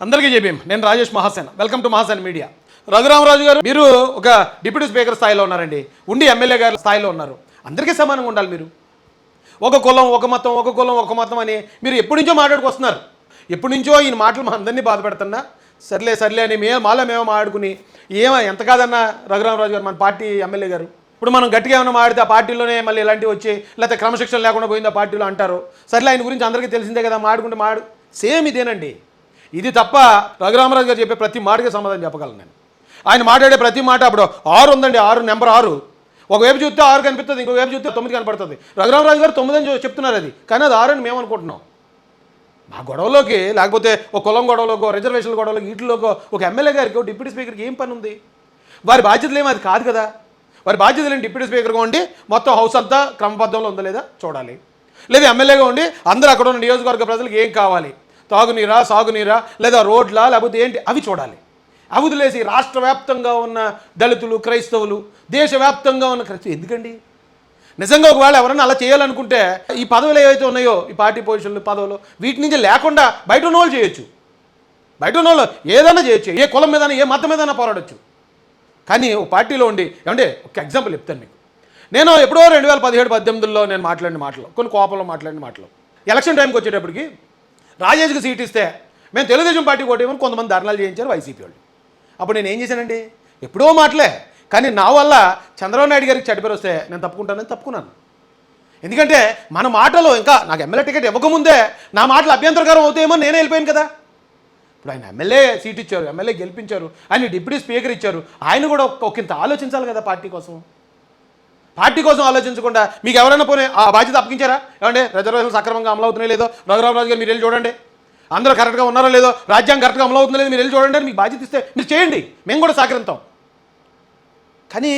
అందరికీ చెప్పాం. నేను Rajesh Mahasena. Welcome to Mahasena media. Raghuramaraju గారు, మీరు ఒక డిప్యూటీ స్పీకర్ స్థాయిలో ఉన్నారండి, ఉండి ఎమ్మెల్యే గారి స్థాయిలో ఉన్నారు. అందరికీ సమానంగా ఉండాలి. మీరు ఒక కులం ఒక మతం, ఒక కులం ఒక మతం అని మీరు ఎప్పటి నుంచో మాట్లాడుకొస్తున్నారు. ఎప్పటి నుంచో ఈయన మాటలు మా అందరినీ బాధ పెడుతున్నా, సర్లే సర్లే అని మేము మాట్లాడుకుని ఎంత కాదన్నా రఘురామరాజు గారు మన పార్టీ ఎమ్మెల్యే గారు. ఇప్పుడు మనం గట్టిగా ఏమైనా మాడితే ఆ పార్టీలోనే మళ్ళీ ఇలాంటివి వచ్చి, లేకపోతే క్రమశిక్షణ లేకుండా పోయింది ఆ పార్టీలో అంటారు. సర్లే ఆయన గురించి అందరికీ తెలిసిందే కదా, మాడు సేమ్ ఇదేనండి. ఇది తప్ప రఘురామరాజు గారు చెప్పే ప్రతి మాటకి సమాధానం చెప్పగలను నేను. ఆయన మాట్లాడే ప్రతి మాట, అప్పుడు 6 ఉందండి, 6 నెంబర్ 6 ఒకవైపు చూస్తే 6 కనిపిస్తుంది, ఇంకోవైపు చూస్తే 9 కనపడుతుంది. రఘురామరాజు గారు 9 అని చెప్తున్నారు, కానీ అది 6 అని మేము అనుకుంటున్నాం. మా గొడవలోకి, లేకపోతే ఒక కులం గొడవలోకో, రిజర్వేషన్ల గొడవలోకి, వీటిలోకో ఒక ఎమ్మెల్యే గారికి, డిప్యూటీ స్పీకర్కి ఏం పని ఉంది? వారి బాధ్యతలు ఏమో అది కాదు కదా. వారి బాధ్యతలు ఏంటి? డిప్యూటీ స్పీకర్గా ఉండి మొత్తం హౌస్ అంతా క్రమబద్ధంలో ఉందా లేదా చూడాలి. లేదా ఎమ్మెల్యేగా ఉండి అందరూ అక్కడ ఉన్న నియోజకవర్గ ప్రజలకు ఏం కావాలి, తాగునీరా, సాగునీరా, లేదా రోడ్లా, లేకపోతే ఏంటి, అవి చూడాలి. అవి వదిలేసి రాష్ట్ర వ్యాప్తంగా ఉన్న దళితులు, క్రైస్తవులు, దేశవ్యాప్తంగా ఉన్న క్రైస్తవులు ఎందుకండి? నిజంగా ఒకవేళ ఎవరైనా అలా చేయాలనుకుంటే ఈ పదవులు ఏవైతే ఉన్నాయో, ఈ పార్టీ పొజిషన్లు, పదవులు, వీటి నుంచి లేకుండా బయట ఉన్న వాళ్ళు చేయొచ్చు. బయట ఉన్న వాళ్ళు ఏదైనా చేయొచ్చు, ఏ కులం మీదైనా, ఏ మతం మీదైనా పోరాడచ్చు. కానీ ఒక పార్టీలో ఉండి, ఏమంటే ఒక ఎగ్జాంపుల్ చెప్తాను మీకు. నేను ఎప్పుడో 2017-18లో నేను మాట్లాడిన మాటలు, కొన్ని కోపంలో మాట్లాడిన మాటలు, ఎలక్షన్ టైంకి వచ్చేటప్పటికి రాజేష్కి సీట్ ఇస్తే మేము తెలుగుదేశం పార్టీకి ఓటేమని కొంతమంది ధర్నాలు చేయించారు వైసీపీ వాళ్ళు. అప్పుడు నేను ఏం చేశానండి? ఎప్పుడో మాటలే, కానీ నా వల్ల చంద్రబాబు నాయుడు గారికి చెడ్డ పేరు వస్తే నేను తప్పుకుంటానని తప్పుకున్నాను. ఎందుకంటే మన మాటలు, ఇంకా నాకు ఎమ్మెల్యే టికెట్ ఇవ్వకముందే నా మాటలు అభ్యంతరకరం అవుతాయేమో నేనే వెళ్ళిపోయాను కదా. ఇప్పుడు ఆయన ఎమ్మెల్యే సీట్ ఇచ్చారు, ఎమ్మెల్యే గెలిపించారు, ఆయన డిప్యూటీ స్పీకర్ ఇచ్చారు. ఆయన కూడా ఒకంత ఆలోచించాలి కదా పార్టీ కోసం. పార్టీ కోసం ఆలోచించకుండా మీకు ఎవరైనా పోనీ ఆ బాధ్యత అప్పగించారా? ఏమంటే రిజర్వేషన్లు సక్రమంగా అమలు అవుతున్నాయో లేదో రఘురామరాజు గారు మీరు వెళ్ళి చూడండి, అందరూ కరెక్ట్గా ఉన్నారో లేదో, రాజ్యాంగం కరెక్ట్గా అమలు అవుతుందో లేదో మీరు వెళ్ళి చూడండి అని మీకు బాధ్యత ఇస్తే మీరు చేయండి, మేము కూడా సహకరిస్తాం. కానీ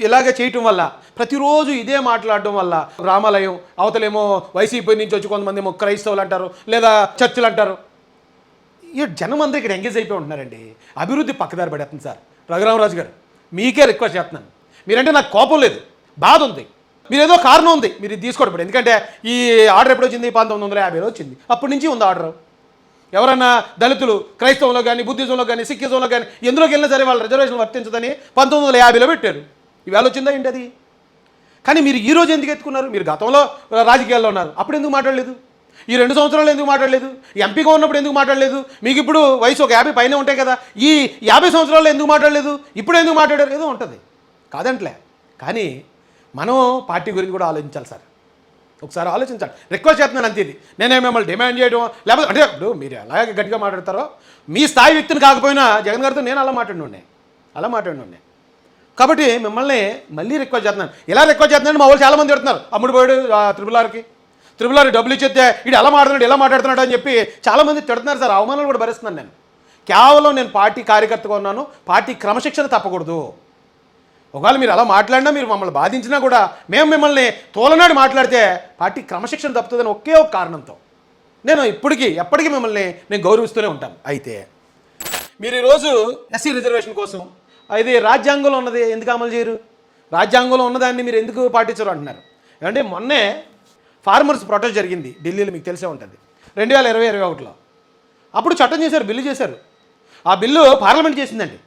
ఇలాగే చేయటం వల్ల, ప్రతిరోజు ఇదే మాట్లాడటం వల్ల, రామాలయం అవతలేమో వైసీపీ నుంచి వచ్చి కొంతమంది ఏమో క్రైస్తవులు అంటారు, లేదా చర్చిలు అంటారు. ఈ జనం అందరూ ఇక్కడ ఎంగేజ్ అయిపోయి ఉంటున్నారండి. అభివృద్ధి పక్కదారి పడేస్తుంది. సార్ రఘురామరాజు గారు, మీకే రిక్వెస్ట్ చేస్తున్నాను, మీరంటే నాకు కోపం లేదు, బాధ ఉంది, మీరు ఏదో కారణం ఉంది, మీరు ఇది తీసుకోవడం. ఎందుకంటే ఈ ఆర్డర్ ఎప్పుడు వచ్చింది? 1950లో వచ్చింది. అప్పటి నుంచి ఉంది ఆర్డర్. ఎవరన్నా దళితులు క్రైస్తవంలో కానీ, బుద్ధిజంలో కానీ, సిక్కిజంలో కానీ ఎందులోకి వెళ్ళినా సరే వాళ్ళు రిజర్వేషన్ వర్తించదని 1950లో పెట్టారు. ఈవేళ వచ్చిందా ఏంటి అది? కానీ మీరు ఈ రోజు ఎందుకు ఎత్తుకున్నారు? మీరు గతంలో రాజకీయాల్లో ఉన్నారు, అప్పుడు ఎందుకు మాట్లాడలేదు? ఈ 2 సంవత్సరాలు ఎందుకు మాట్లాడలేదు? ఎంపీగా ఉన్నప్పుడు ఎందుకు మాట్లాడలేదు? మీకు ఇప్పుడు వయసు ఒక 50 పైన ఉంటాయి కదా, ఈ 50 సంవత్సరాల్లో ఎందుకు మాట్లాడలేదు? ఇప్పుడు ఎందుకు మాట్లాడారు? ఏదో ఉంటుంది కాదంటలే. కానీ మనం పార్టీ గురించి కూడా ఆలోచించాలి సార్. ఒకసారి ఆలోచించాలి. రిక్వెస్ట్ చేస్తున్నాను అంతే. ఇది నేనే మిమ్మల్ని డిమాండ్ చేయడం, లేకపోతే అంటే ఇప్పుడు మీరు ఎలాగే గట్టిగా మాట్లాడతారో, మీ స్థాయి వ్యక్తిని కాకపోయినా జగన్ గారితో నేను అలా మాట్లాడినండి. కాబట్టి మిమ్మల్ని మళ్ళీ రిక్వెస్ట్ చేస్తున్నాను. ఇలా రిక్వెస్ట్ చేస్తున్నాను, మా వాళ్ళు చాలామంది పెడుతున్నారు, అమ్ముడు పోయాడు త్రిపుల్ ఆర్ డబ్బులు ఇచ్చేస్తే ఇటు ఎలా మాట్లాడుతున్నాడు అని చెప్పి చాలామంది తిడుతున్నారు సార్. అవమానాలు కూడా భరిస్తున్నాను నేను. కేవలం నేను పార్టీ కార్యకర్తగా ఉన్నాను, పార్టీ క్రమశిక్షణ తప్పకూడదు. ఒకవేళ మీరు అలా మాట్లాడినా, మీరు మమ్మల్ని బాధించినా కూడా, మేము మిమ్మల్ని తోలనాడు మాట్లాడితే పార్టీ క్రమశిక్షణ తప్పుతుందని ఒకే ఒక కారణంతో నేను ఎప్పటికీ మిమ్మల్ని నేను గౌరవిస్తూనే ఉంటాను. అయితే మీరు ఈరోజు ఎస్సీ రిజర్వేషన్ కోసం అది రాజ్యాంగంలో ఉన్నది ఎందుకు అమలు చేయరు? రాజ్యాంగంలో ఉన్నదాన్ని మీరు ఎందుకు పాటించరు అంటున్నారు. అంటే మొన్నే ఫార్మర్స్ ప్రొటెస్ట్ జరిగింది ఢిల్లీలో, మీకు తెలిసే ఉంటుంది, 2020-21లో. అప్పుడు చట్టం చేశారు, బిల్లు చేశారు. ఆ బిల్లు పార్లమెంట్ చేసిందండి.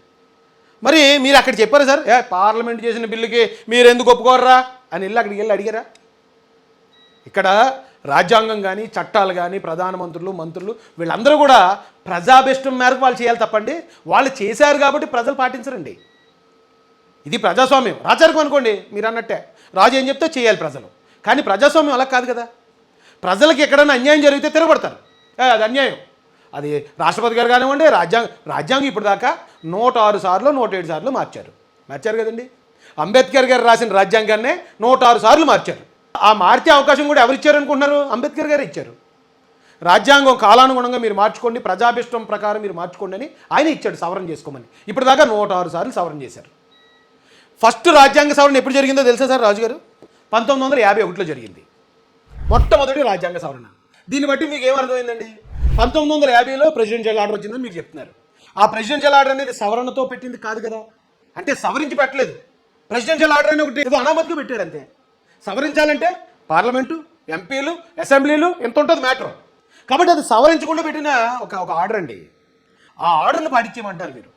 మరి మీరు అక్కడ చెప్పారు సార్, పార్లమెంట్ చేసిన బిల్లుకి మీరు ఎందుకు ఒప్పుకోర్రా అని అక్కడికి వెళ్ళి అడిగారా? ఇక్కడ రాజ్యాంగం కానీ, చట్టాలు కానీ, ప్రధానమంత్రులు, మంత్రులు వీళ్ళందరూ కూడా ప్రజాభిష్టం మేరకు వాళ్ళు చేయాలి తప్పండి, వాళ్ళు చేశారు కాబట్టి ప్రజలు పాటించరండి. ఇది ప్రజాస్వామ్యం. రాచరికం అనుకోండి, మీరు అన్నట్టే, రాజు ఏం చెప్తే చేయాలి ప్రజలు. కానీ ప్రజాస్వామ్యం అలా కాదు కదా. ప్రజలకి ఎక్కడైనా అన్యాయం జరిగితే తిరగబడతారు, అది అన్యాయం. అది రాష్ట్రపతి గారు కానివ్వండి, రాజ్యాంగం ఇప్పుడు దాకా 106 సార్లు 107 సార్లు మార్చారు కదండి. అంబేద్కర్ గారు రాసిన రాజ్యాంగాన్నే 106 సార్లు మార్చారు. ఆ మార్చే అవకాశం కూడా ఎవరు ఇచ్చారు అనుకుంటున్నారు? అంబేద్కర్ గారు ఇచ్చారు. రాజ్యాంగం కాలానుగుణంగా మీరు మార్చుకోండి, ప్రజాభిష్టం ప్రకారం మీరు మార్చుకోండి అని ఆయన ఇచ్చాడు, సవరణ చేసుకోమని. ఇప్పుడు దాకా 106 సార్లు సవరణ చేశారు. ఫస్ట్ రాజ్యాంగ సవరణ ఎప్పుడు జరిగిందో తెలుసా సార్ రాజు గారు? 1951లో జరిగింది మొట్టమొదటి రాజ్యాంగ సవరణ. దీన్ని బట్టి మీకు ఏమర్థమైందండి? 1950లో ప్రెసిడెన్షియల్ ఆర్డర్ వచ్చిందని మీరు చెప్తున్నారు. ఆ ప్రెసిడెన్షియల్ ఆర్డర్ అనేది సవరణతో పెట్టింది కాదు కదా, అంటే సవరించి పెట్టలేదు. ప్రెసిడెన్షియల్ ఆర్డర్ అని ఒకటి ఏదో అనామతిగా పెట్టాడు అంతే. సవరించాలంటే పార్లమెంటు, ఎంపీలు, అసెంబ్లీలు ఎంత ఉంటుంది మ్యాటర్. కాబట్టి అది సవరించకుండా పెట్టిన ఒక ఆర్డర్ అండి. ఆ ఆర్డర్లు పాటించేయమంటారు మీరు.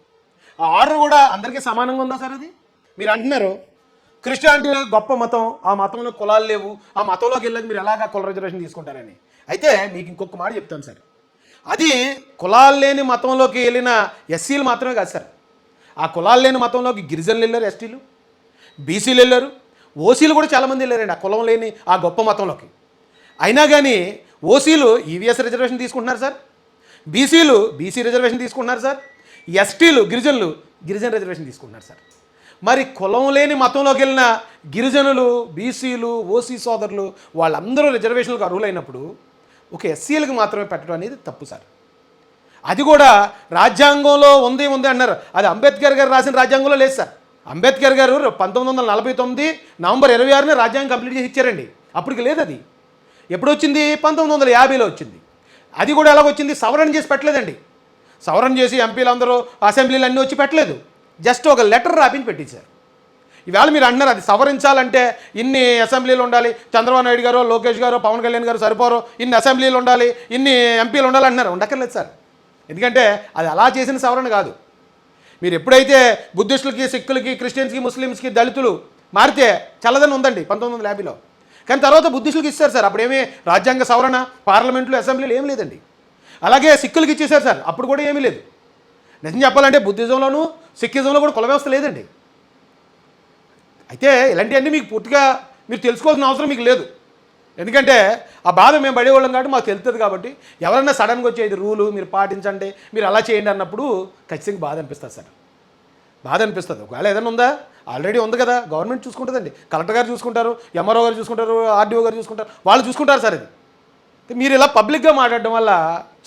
ఆ ఆర్డర్ కూడా అందరికీ సమానంగా ఉందా సార్? అది మీరు అంటున్నారు క్రిస్టియానిటీ గొప్ప మతం, ఆ మతంలో కులాలు లేవు, ఆ మతంలోకి వెళ్ళేది మీరు ఎలాగా కుల రిజర్వేషన్ తీసుకుంటారని. అయితే మీకు ఇంకొక మాట చెప్తాను సార్, అది కులాలు లేని మతంలోకి వెళ్ళిన ఎస్సీలు మాత్రమే కాదు సార్. ఆ కులాలు లేని మతంలోకి గిరిజనులు వెళ్ళారు, ఎస్టీలు, బీసీలు వెళ్ళారు, ఓసీలు కూడా చాలామంది వెళ్ళారండి ఆ కులం లేని ఆ గొప్ప మతంలోకి. అయినా కానీ ఓసీలు ఈవీఎస్ రిజర్వేషన్ తీసుకుంటున్నారు సార్, బీసీలు బీసీ రిజర్వేషన్ తీసుకుంటున్నారు సార్, ఎస్టీలు గిరిజనులు గిరిజన రిజర్వేషన్ తీసుకుంటున్నారు సార్. మరి కులం లేని మతంలోకి వెళ్ళిన గిరిజనులు, బీసీలు, ఓసీ సోదరులు వాళ్ళందరూ రిజర్వేషన్లకు అర్హులైనప్పుడు ఒక ఎస్సీలకు మాత్రమే పెట్టడం అనేది తప్పు సార్. అది కూడా రాజ్యాంగంలో ఉంది అన్నారు. అది అంబేద్కర్ గారు రాసిన రాజ్యాంగంలో లేదు సార్. అంబేద్కర్ గారు 1949 నవంబర్ 26న రాజ్యాంగం కంప్లీట్ చేసి ఇచ్చారండి. అప్పటికి లేదు. అది ఎప్పుడు వచ్చింది? 1950లో వచ్చింది. అది కూడా ఎలాగొచ్చింది? సవరణ చేసి పెట్టలేదండి. సవరణ చేసి ఎంపీలు అందరూ అసెంబ్లీలు అన్నీ వచ్చి పెట్టలేదు, జస్ట్ ఒక లెటర్ రాపించి పెట్టించారు. ఈవేళ మీరు అంటున్నారు అది సవరించాలంటే ఇన్ని అసెంబ్లీలు ఉండాలి, చంద్రబాబు నాయుడు గారు, లోకేష్ గారు, పవన్ కళ్యాణ్ గారు సరిపోరు, ఇన్ని అసెంబ్లీలు ఉండాలి, ఇన్ని ఎంపీలు ఉండాలి అంటున్నారు. ఉండక్కర్లేదు సార్. ఎందుకంటే అది అలా చేసిన సవరణ కాదు. మీరు ఎప్పుడైతే బుద్ధిస్టులకి, సిక్కులకి, క్రిస్టియన్స్కి, ముస్లిమ్స్కి, దళితులు మారితే చల్లదని ఉందండి 1950లో. కానీ తర్వాత బుద్ధిస్టులకి ఇస్తారు సార్. అప్పుడేమీ రాజ్యాంగ సవరణ, పార్లమెంట్లో, అసెంబ్లీలు ఏమీ లేదండి. అలాగే సిక్కులకి ఇచ్చేశారు సార్, అప్పుడు కూడా ఏమీ లేదు. నిజం చెప్పాలంటే బుద్ధిజంలోనూ సిక్కిజంలో కూడా కుల వ్యవస్థ లేదండి. అయితే ఇలాంటివన్నీ మీకు పూర్తిగా మీరు తెలుసుకోవాల్సిన అవసరం మీకు లేదు. ఎందుకంటే ఆ బాధ మేము పడేవాళ్ళం కాబట్టి మాకు తెలుస్తుంది. కాబట్టి ఎవరన్నా సడన్గా వచ్చి ఇది రూలు మీరు పాటించండి, మీరు అలా చేయండి అన్నప్పుడు ఖచ్చితంగా బాధ అనిపిస్తుంది సార్. బాధ అనిపిస్తుంది. ఒకవేళ ఏదైనా ఉందా? ఆల్రెడీ ఉంది కదా, గవర్నమెంట్ చూసుకుంటుందండి. కలెక్టర్ గారు చూసుకుంటారు, ఎంఆర్ఓ గారు చూసుకుంటారు, ఆర్డీఓ గారు చూసుకుంటారు, వాళ్ళు చూసుకుంటారు సార్. ఇది మీరు ఇలా పబ్లిక్గా మాట్లాడడం వల్ల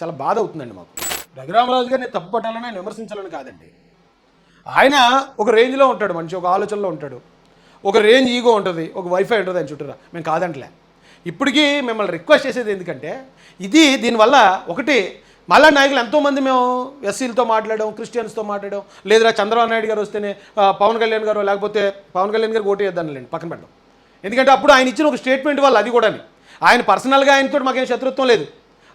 చాలా బాధ అవుతుందండి మాకు. రఘురామరాజు గారిని తప్పు పట్టాలని, ఆయన విమర్శించాలని కాదండి. ఆయన ఒక రేంజ్లో ఉంటాడు, మనిషి ఒక ఆలోచనలో ఉంటాడు, ఒక రేంజ్ ఈగో ఉంటుంది, ఒక వైఫై ఉంటుంది ఆయన చుట్టూరా. మేము కాదంటలే. ఇప్పటికీ మిమ్మల్ని రిక్వెస్ట్ చేసేది ఎందుకంటే ఇది దీనివల్ల ఒకటి మళ్ళా నాయకులు ఎంతోమంది మేము ఎస్సీలతో మాట్లాడడం, క్రిస్టియన్స్తో మాట్లాడడం, లేదా చంద్రబాబు నాయుడు గారు వస్తేనే పవన్ కళ్యాణ్ గారు, లేకపోతే పవన్ కళ్యాణ్ గారికి ఓటు వేద్దానులేండి పక్కన పెట్టడం. ఎందుకంటే అప్పుడు ఆయన ఇచ్చిన ఒక స్టేట్మెంట్ వల్ల, అది కూడా ఆయన పర్సనల్గా ఆయనతో మాకేం శత్రుత్వం లేదు.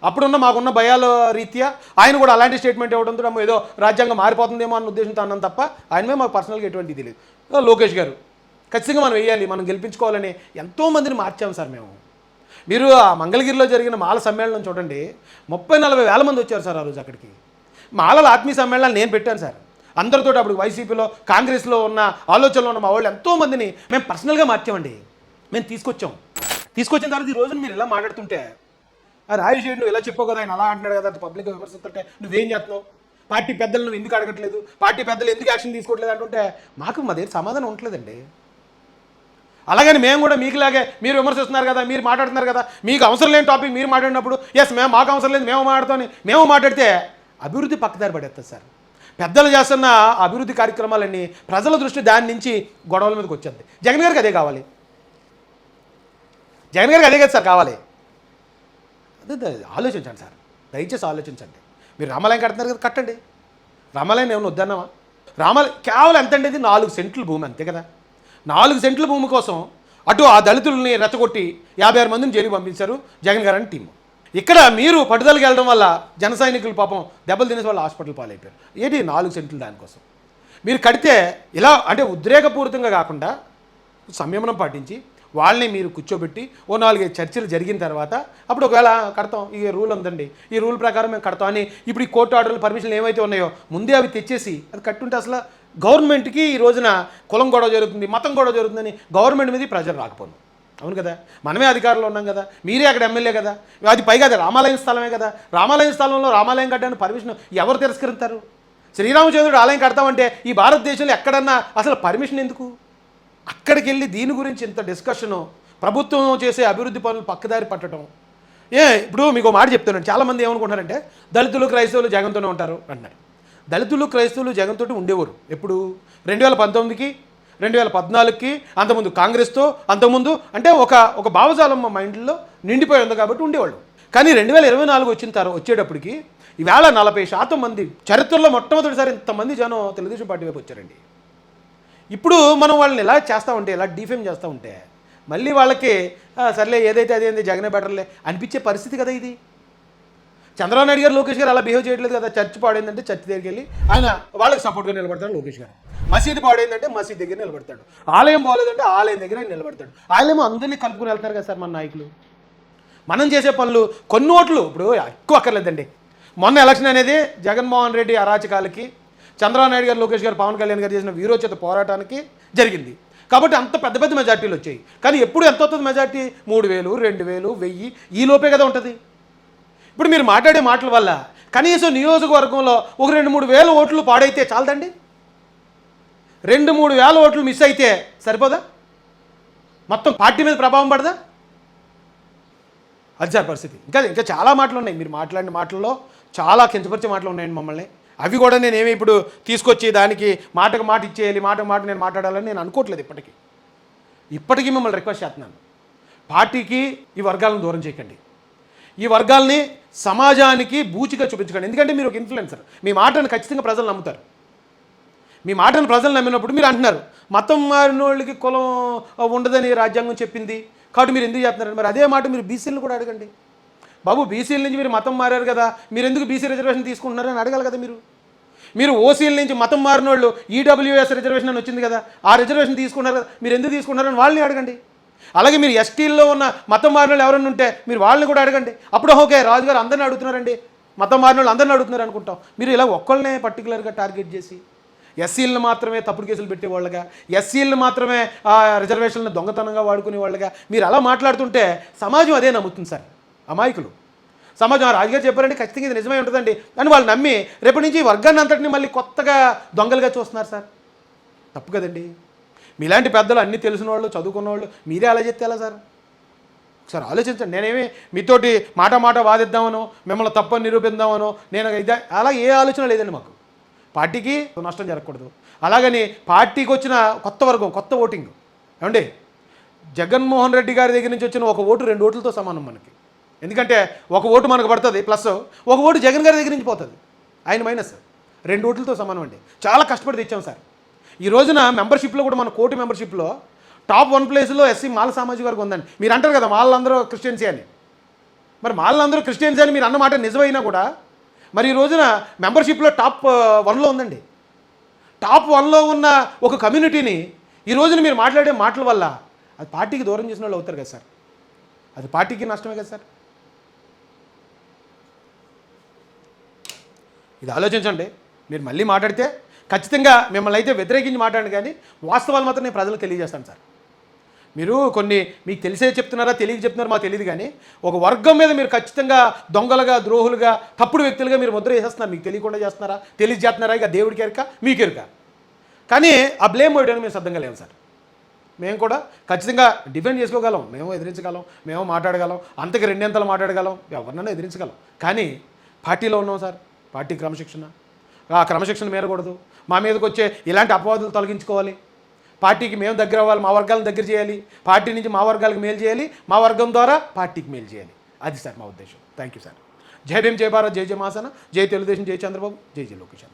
అప్పుడున్న మాకున్న భయాల రీత్యా ఆయన కూడా అలాంటి స్టేట్మెంట్ ఇవ్వడంతో ఏదో రాజ్యాంగం మారిపోతుందేమో అన్న ఉద్దేశంతో అన్నాం తప్ప ఆయనమే మాకు పర్సనల్గా ఎటువంటి ఇది లేదు. లోకేష్ గారు ఖచ్చితంగా మనం వేయాలి, మనం గెలిపించుకోవాలని ఎంతోమందిని మార్చాం సార్ మేము. మీరు ఆ మంగళగిరిలో జరిగిన మాల సమ్మేళనం చూడండి, 30-40 వేల మంది వచ్చారు సార్ ఆ రోజు అక్కడికి. మాలల ఆత్మీయ సమ్మేళనాలు నేను పెట్టాను సార్. అందరితో అప్పుడు వైసీపీలో, కాంగ్రెస్లో ఉన్న ఆలోచనలో ఉన్న మా వాళ్ళు ఎంతోమందిని మేము పర్సనల్గా మార్చామండి. మేము తీసుకొచ్చిన తర్వాత ఈ రోజున మీరు ఇలా మాట్లాడుతుంటే రాజశేఖర్ నువ్వు ఇలా చెప్పావు కదా, ఆయన అలా అంటున్నాడు కదా, పబ్లిక్గా విమర్శిస్తుంటే నువ్వేం చేస్తున్నావు, పార్టీ పెద్దలు నువ్వు ఎందుకు అడగట్లేదు, పార్టీ పెద్దలు ఎందుకు యాక్షన్ తీసుకోవట్లేదు అంటుంటే మాకు మా దగ్గర సమాధానం ఉండలేదండి. అలాగని మేము కూడా మీకులాగే మీరు విమర్శిస్తున్నారు కదా, మీరు మాట్లాడుతున్నారు కదా, మీకు అవసరం లేని టాపిక్ మీరు మాట్లాడినప్పుడు మాకు అవసరం లేదు మేము మాట్లాడుతామని మేము మాట్లాడితే అభివృద్ధి పక్కదారి పడేస్తుంది సార్. పెద్దలు చేస్తున్న అభివృద్ధి కార్యక్రమాలన్నీ ప్రజల దృష్టి దాని నుంచి గొడవల మీదకి వచ్చేది. జగన్ గారికి అదే కావాలి, జగన్ గారికి అదే కదా సార్ కావాలి. అదే ఆలోచించండి సార్, దయచేసి ఆలోచించండి. మీరు రామాలయం కడుతున్నారు కదా, కట్టండి. రామాలయం ఏమైనా వద్దన్నావా? రామాలయం కేవలం ఎంత అండి? 4 సెంట్ల భూమి అంతే కదా. 4 సెంట్ల భూమి కోసం అటు ఆ దళితుల్ని రెచ్చగొట్టి 56 మందిని జైలుకి పంపించారు జగన్ గారు అని టీము. ఇక్కడ మీరు పట్టుదలకి వెళ్ళడం వల్ల జన సైనికులు పాపం దెబ్బలు తినేసి వాళ్ళు హాస్పిటల్ పాలైపోయారు. ఏంటి 4 సెంట్లు దానికోసం మీరు కడితే ఇలా అంటే ఉద్రేకపూరితంగా కాకుండా సంయమనం పాటించి వాళ్ళని మీరు కూర్చోబెట్టి ఓ 4-5 చర్చలు జరిగిన తర్వాత అప్పుడు ఒకవేళ కడతాం, ఈ రూల్ ఉందండి, ఈ రూల్ ప్రకారం మేము కడతాం అని ఇప్పుడు ఈ కోర్టు ఆర్డర్లు పర్మిషన్లు ఏమైతే ఉన్నాయో ముందే అవి తెచ్చేసి అది కట్టుంటే అసలు గవర్నమెంట్కి ఈ రోజున కులం గొడవ జరుగుతుంది, మతం గొడవ జరుగుతుందని గవర్నమెంట్ మీద ప్రజలు రాకపోను. అవును కదా, మనమే అధికారంలో ఉన్నాం కదా, మీరే అక్కడ ఎమ్మెల్యే కదా, అది పైగా అది రామాలయం స్థలమే కదా. రామాలయం స్థలంలో రామాలయం కట్టడానికి పర్మిషన్ ఎవరు తిరస్కరిస్తారు? శ్రీరామచంద్రుడు ఆలయం కడతామంటే ఈ భారతదేశంలో ఎక్కడన్నా అసలు పర్మిషన్ ఎందుకు? అక్కడికి వెళ్ళి దీని గురించి ఇంత డిస్కషను, ప్రభుత్వం చేసే అభివృద్ధి పనులు పక్కదారి పట్టడం. ఇప్పుడు మీకు మాట చెప్తున్నాను, చాలామంది ఏమనుకుంటున్నారంటే దళితులు క్రైస్తవులు జగన్తోనే ఉంటారు అంటున్నారు. దళితులు క్రైస్తవులు జగన్తో ఉండేవారు ఎప్పుడు? 2019కి 2014కి, అంతకుముందు కాంగ్రెస్తో, అంతకుముందు అంటే ఒక భావజాలం మా మైండ్లో నిండిపోయి ఉంది కాబట్టి ఉండేవాళ్ళు. కానీ 2024 వచ్చేటప్పటికి ఈవేళ 40% మంది, చరిత్రలో మొట్టమొదటిసారి ఇంతమంది జనం తెలుగుదేశం పార్టీ వైపు వచ్చారండి. ఇప్పుడు మనం వాళ్ళని ఎలా చేస్తూ ఉంటే, ఎలా డిఫేమ్ చేస్తూ ఉంటే మళ్ళీ వాళ్ళకి సర్లే ఏదైతే అదేంది జగనే బెటర్లే అనిపించే పరిస్థితి కదా ఇది. చంద్రబాబు నాయుడు గారు లోకేష్ గారు అలా బిహేవ్ చేయట్లేదు కదా. చర్చ్ పాడైందంటే చర్చ్ దగ్గరికి వెళ్ళి ఆయన వాళ్ళకి సపోర్ట్గా నిలబడతాడు లోకేష్ గారు. మసీదు పాడైందంటే మసీద్ దగ్గర నిలబడతాడు. ఆలయం బాగోలేదంటే ఆలయం దగ్గర ఆయన నిలబడతాడు. ఆలయం అందరినీ కలుపుకుని వెళ్తారు కదా సార్ మన నాయకులు. మనం చేసే పనులు కొన్ని ఓట్లు ఇప్పుడు ఎక్కువ అక్కర్లేదండి. మొన్న ఎలక్షన్ అనేది జగన్మోహన్ రెడ్డి అరాచకాలకి, చంద్రబాబు నాయుడు గారు లోకేష్ గారు పవన్ కళ్యాణ్ గారు చేసిన వీరోచిత పోరాటానికి జరిగింది కాబట్టి అంత పెద్ద పెద్ద మెజార్టీలు వచ్చాయి. కానీ ఎప్పుడు ఎంత వస్తుంది మెజార్టీ? 3000, 2000, 1000 ఈ లోపే కదా ఉంటుంది. ఇప్పుడు మీరు మాట్లాడే మాటల వల్ల కనీసం నియోజకవర్గంలో ఒక 2-3 వేల ఓట్లు పాడైతే చాలదండి. 2-3 వేల ఓట్లు మిస్ అయితే సరిపోదా? మొత్తం పార్టీ మీద ప్రభావం పడదా? అది సార్ పరిస్థితి. ఇంకా చాలా మాటలు ఉన్నాయి. మీరు మాట్లాడిన మాటల్లో చాలా కించపరిచే మాటలు ఉన్నాయండి మమ్మల్ని. అవి కూడా నేనేమి ఇప్పుడు తీసుకొచ్చి దానికి మాటకు మాట ఇచ్చేయాలి, మాటకు మాట నేను మాట్లాడాలని నేను అనుకోవట్లేదు. ఇప్పటికీ మిమ్మల్ని రిక్వెస్ట్ చేస్తున్నాను, పార్టీకి ఈ వర్గాలను దూరం చేయకండి. ఈ వర్గాల్ని సమాజానికి బూచిగా చూపించకండి. ఎందుకంటే మీరు ఒక ఇన్ఫ్లుయెన్సర్. మీ మాటను ఖచ్చితంగా ప్రజలు నమ్ముతారు. మీ మాటను ప్రజలు నమ్మినప్పుడు మీరు అంటున్నారు మతం మారిన వాళ్ళకి కులం ఉండదని రాజ్యాంగం చెప్పింది కాబట్టి మీరు ఎందుకు చేస్తున్నారు? మరి అదే మాట మీరు బీసీలను కూడా అడగండి. బాబు, బీసీల నుంచి మీరు మతం మారారు కదా, మీరు ఎందుకు బీసీ రిజర్వేషన్ తీసుకుంటున్నారని అడగాలి కదా. మీరు ఓసీల నుంచి మతం మారిన వాళ్ళు ఈడబ్ల్యూఎస్ రిజర్వేషన్ అని వచ్చింది కదా, ఆ రిజర్వేషన్ తీసుకున్నారు కదా, మీరు ఎందుకు తీసుకున్నారని వాళ్ళని అడగండి. అలాగే మీరు ఎస్టీల్లో ఉన్న మతం మారిన వాళ్ళు ఎవరైనా ఉంటే మీరు వాళ్ళని కూడా అడగండి. అప్పుడు ఓకే, రాజుగారు అందరిని అడుగుతున్నారండి, మతం మారిన వాళ్ళు అందరిని అడుగుతున్నారు అనుకుంటాం. మీరు ఇలా ఒక్కళ్ళనే పర్టికులర్గా టార్గెట్ చేసి ఎస్సీలను మాత్రమే తప్పుడు కేసులు పెట్టేవాళ్ళుగా, ఎస్సీలను మాత్రమే రిజర్వేషన్లను దొంగతనంగా వాడుకునే వాళ్ళుగా మీరు అలా మాట్లాడుతుంటే సమాజం అదే నమ్ముతుంది సార్. అమాయకులు సమాజం రాజుగారు చెప్పారంటే ఖచ్చితంగా ఇది నిజమే ఉంటుందండి అని వాళ్ళు నమ్మి రేపటి నుంచి ఈ వర్గాన్ని అంతటిని మళ్ళీ కొత్తగా దొంగలుగా చూస్తున్నారు సార్. తప్పు కదండి. మీలాంటి పెద్దలు అన్నీ తెలిసిన వాళ్ళు, చదువుకున్న వాళ్ళు మీరే అలా చెప్తే ఎలా సార్? ఒకసారి ఆలోచించండి. నేనేమి మీతోటి మాట వాదిద్దామనో, మిమ్మల్ని తప్పని నిరూపిద్దామనో నేను ఇదే అలా ఏ ఆలోచన లేదండి మాకు. పార్టీకి నష్టం జరగకూడదు. అలాగని పార్టీకి వచ్చిన కొత్త వర్గం, కొత్త ఓటింగ్ ఏమండి, జగన్మోహన్ రెడ్డి గారి దగ్గర నుంచి వచ్చిన ఒక ఓటు 2 ఓట్లతో సమానం మనకి. ఎందుకంటే ఒక ఓటు మనకు పడుతుంది ప్లస్, ఒక ఓటు జగన్ గారి దగ్గర నుంచి పోతుంది, ఆయన మైనస్. 2 ఓట్లతో సమానం అండి. చాలా కష్టపడి తెచ్చాం సార్. ఈ రోజున మెంబర్షిప్లో కూడా మన కోటి మెంబర్షిప్లో టాప్ 1 ప్లేస్లో ఎస్సీ మాల సామాజిక వర్గం ఉందండి. మీరు అంటారు కదా మాలందరూ క్రిస్టియన్సీ అని. మరి మాలందరూ క్రిస్టియన్సీ అని మీరు అన్నమాట నిజమైనా కూడా మరి ఈ రోజున మెంబర్షిప్లో టాప్ 1లో ఉందండి. టాప్ 1లో ఉన్న ఒక కమ్యూనిటీని ఈ రోజున మీరు మాట్లాడే మాటల వల్ల అది పార్టీకి దూరం చేసిన వాళ్ళు అవుతారు కదా సార్. అది పార్టీకి నష్టమే కదా సార్. ఇది ఆలోచించండి. మీరు మళ్ళీ మాట్లాడితే ఖచ్చితంగా మిమ్మల్ని అయితే వ్యతిరేకించి మాట్లాడండి, కానీ వాస్తవాలు మాత్రం నేను ప్రజలకు తెలియజేస్తాను సార్. మీరు కొన్ని మీకు తెలిసే చెప్తున్నారా తెలియక చెప్తున్నారా మాకు తెలియదు, కానీ ఒక వర్గం మీద మీరు ఖచ్చితంగా దొంగలుగా, ద్రోహులుగా, తప్పుడు వ్యక్తులుగా మీరు ముద్ర వేసేస్తున్నారు. మీకు తెలియకుండా చేస్తున్నారా, తెలియజేస్తున్నారా, ఇక దేవుడికి ఎరక మీకు ఎరక. కానీ ఆ బ్లేమ్ వేయడానికి మేము సిద్ధంగా లేము సార్. మేము కూడా ఖచ్చితంగా డిఫెండ్ చేసుకోగలం, మేము ఎదిరించగలం, మేము మాట్లాడగలం, అంతకు 2 అంతలు మాట్లాడగలం, ఎవరినైనా ఎదిరించగలం. కానీ పార్టీలో ఉన్నాం సార్. పార్టీ క్రమశిక్షణ, ఆ క్రమశిక్షణ మేరకూడదు. మా మీదకి వచ్చే ఇలాంటి అపవాదులు తొలగించుకోవాలి. పార్టీకి మేము దగ్గర అవ్వాలి, మా వర్గాలను దగ్గర చేయాలి. పార్టీ నుంచి మా వర్గాలకు మేలు చేయాలి, మా వర్గం ద్వారా పార్టీకి మేలు చేయాలి. అది సార్ మా ఉద్దేశం. Thank you sir. జై భీమ్, జై భారత్, జై జై మహాసేన, జై తెలుగుదేశం, జై చంద్రబాబు, జై జై లోకేష్.